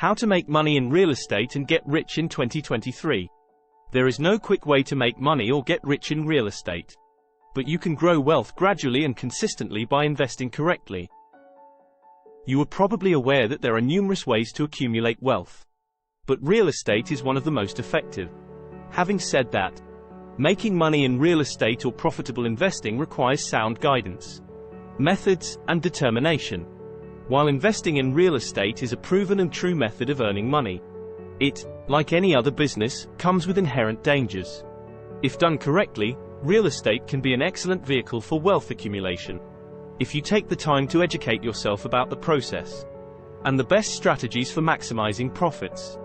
How to make money in real estate and get rich in 2023. There is no quick way to make money or get rich in real estate. But you can grow wealth gradually and consistently by investing correctly. You are probably aware that there are numerous ways to accumulate wealth. But real estate is one of the most effective. Having said that, making money in real estate or profitable investing requires sound guidance, methods, and determination. While investing in real estate is a proven and true method of earning money, it, like any other business, comes with inherent dangers. If done correctly, real estate can be an excellent vehicle for wealth accumulation, if you take the time to educate yourself about the process and the best strategies for maximizing profits.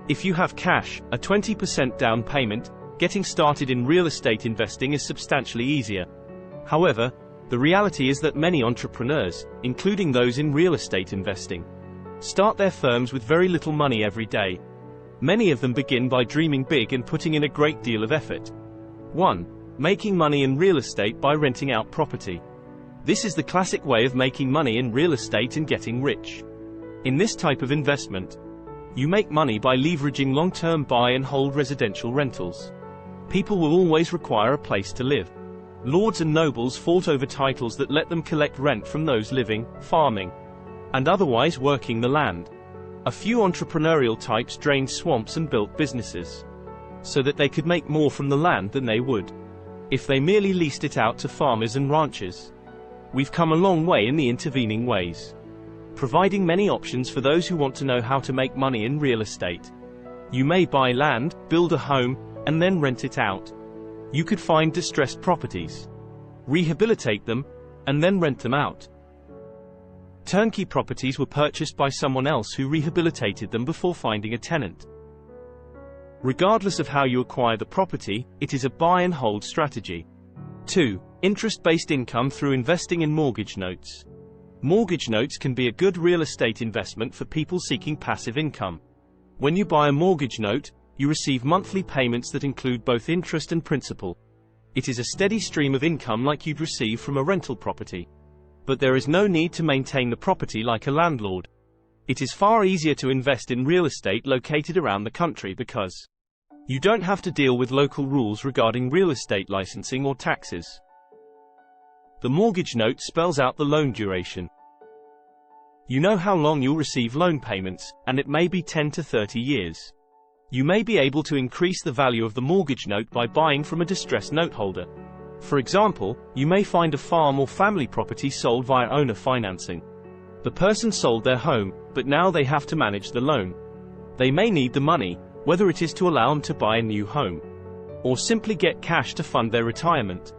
If you have cash, a 20% down payment, getting started in real estate investing is substantially easier. However, the reality is that many entrepreneurs, including those in real estate investing, start their firms with very little money every day. Many of them begin by dreaming big and putting in a great deal of effort. 1. Making money in real estate by renting out property. This is the classic way of making money in real estate and getting rich. In this type of investment, you make money by leveraging long-term buy and hold residential rentals. People will always require a place to live. Lords and nobles fought over titles that let them collect rent from those living, farming, and otherwise working the land. A few entrepreneurial types drained swamps and built businesses, so that they could make more from the land than they would if they merely leased it out to farmers and ranchers. We've come a long way in the intervening ways, providing many options for those who want to know how to make money in real estate. You may buy land, build a home, and then rent it out. You could find distressed properties, rehabilitate them, and then rent them out. Turnkey properties were purchased by someone else who rehabilitated them before finding a tenant. Regardless of how you acquire the property, it is a buy and hold strategy. 2. Interest-based income through investing in mortgage notes. Mortgage notes can be a good real estate investment for people seeking passive income. When you buy a mortgage note, you receive monthly payments that include both interest and principal. It is a steady stream of income like you'd receive from a rental property. But there is no need to maintain the property like a landlord. It is far easier to invest in real estate located around the country because you don't have to deal with local rules regarding real estate licensing or taxes. The mortgage note spells out the loan duration. You know how long you'll receive loan payments, and it may be 10 to 30 years. You may be able to increase the value of the mortgage note by buying from a distressed note holder. For example, you may find a farm or family property sold via owner financing. The person sold their home, but now they have to manage the loan. They may need the money, whether it is to allow them to buy a new home, or simply get cash to fund their retirement.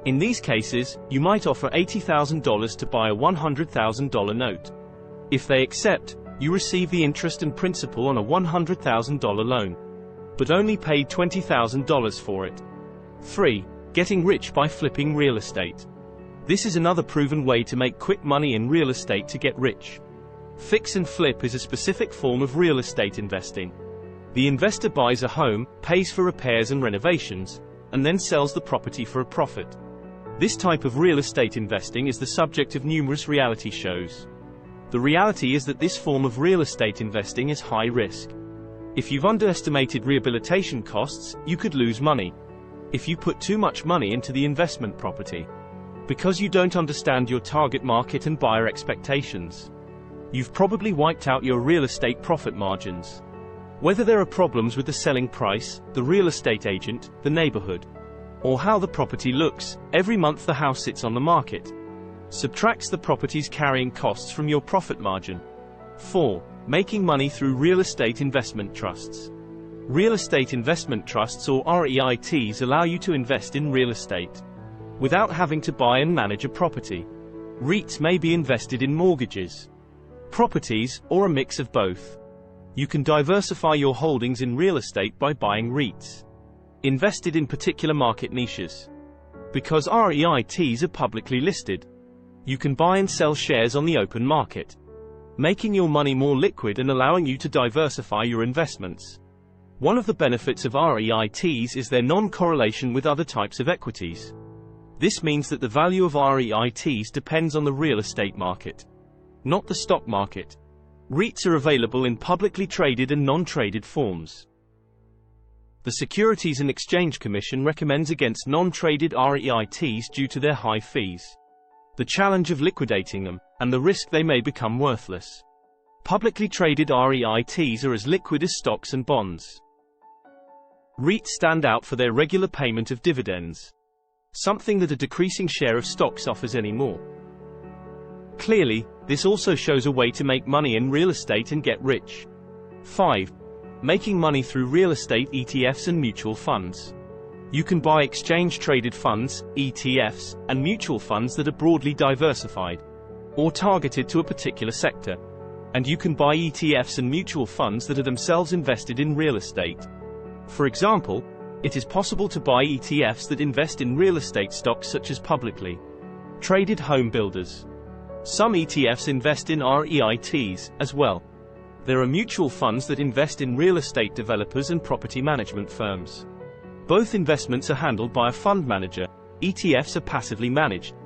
In these cases, you might offer $80,000 to buy a $100,000 note. If they accept, you receive the interest and principal on a $100,000 loan, but only paid $20,000 for it. 3. Getting rich by flipping real estate. This is another proven way to make quick money in real estate to get rich. Fix and flip is a specific form of real estate investing. The investor buys a home, pays for repairs and renovations, and then sells the property for a profit. This type of real estate investing is the subject of numerous reality shows. The reality is that this form of real estate investing is high risk. If you've underestimated rehabilitation costs, you could lose money. If you put too much money into the investment property, because you don't understand your target market and buyer expectations, you've probably wiped out your real estate profit margins. Whether there are problems with the selling price, the real estate agent, the neighborhood, or how the property looks, every month the house sits on the market subtracts the property's carrying costs from your profit margin. 4. Making money through real estate investment trusts. Real estate investment trusts, or REITs, allow you to invest in real estate without having to buy and manage a property. REITs may be invested in mortgages, properties, or a mix of both. You can diversify your holdings in real estate by buying REITs invested in particular market niches. Because REITs are publicly listed, you can buy and sell shares on the open market, making your money more liquid and allowing you to diversify your investments. One of the benefits of REITs is their non-correlation with other types of equities. This means that the value of REITs depends on the real estate market, not the stock market. REITs are available in publicly traded and non-traded forms. The Securities and Exchange Commission recommends against non-traded REITs due to their high fees, the challenge of liquidating them, and the risk they may become worthless. Publicly traded REITs are as liquid as stocks and bonds. REITs stand out for their regular payment of dividends, something that a decreasing share of stocks offers anymore. Clearly, this also shows a way to make money in real estate and get rich. 5. Making money through real estate ETFs and mutual funds. You can buy exchange-traded funds, ETFs, and mutual funds that are broadly diversified, or targeted to a particular sector. And you can buy ETFs and mutual funds that are themselves invested in real estate. For example, it is possible to buy ETFs that invest in real estate stocks such as publicly traded home builders. Some ETFs invest in REITs as well. There are mutual funds that invest in real estate developers and property management firms. Both investments are handled by a fund manager. ETFs are passively managed,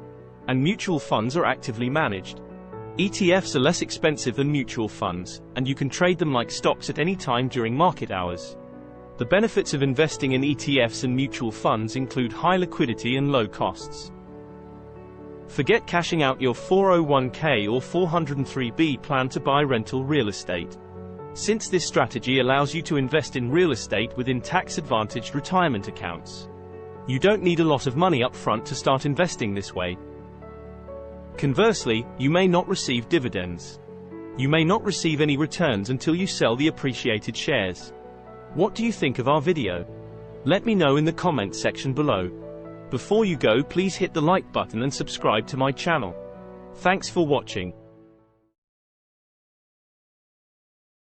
and mutual funds are actively managed. ETFs are less expensive than mutual funds, and you can trade them like stocks at any time during market hours. The benefits of investing in ETFs and mutual funds include high liquidity and low costs. Forget cashing out your 401k or 403b plan to buy rental real estate, since this strategy allows you to invest in real estate within tax-advantaged retirement accounts. You don't need a lot of money up front to start investing this way. Conversely, you may not receive dividends. You may not receive any returns until you sell the appreciated shares. What do you think of our video? Let me know in the comment section below. Before you go, please hit the like button and subscribe to my channel. Thanks for watching.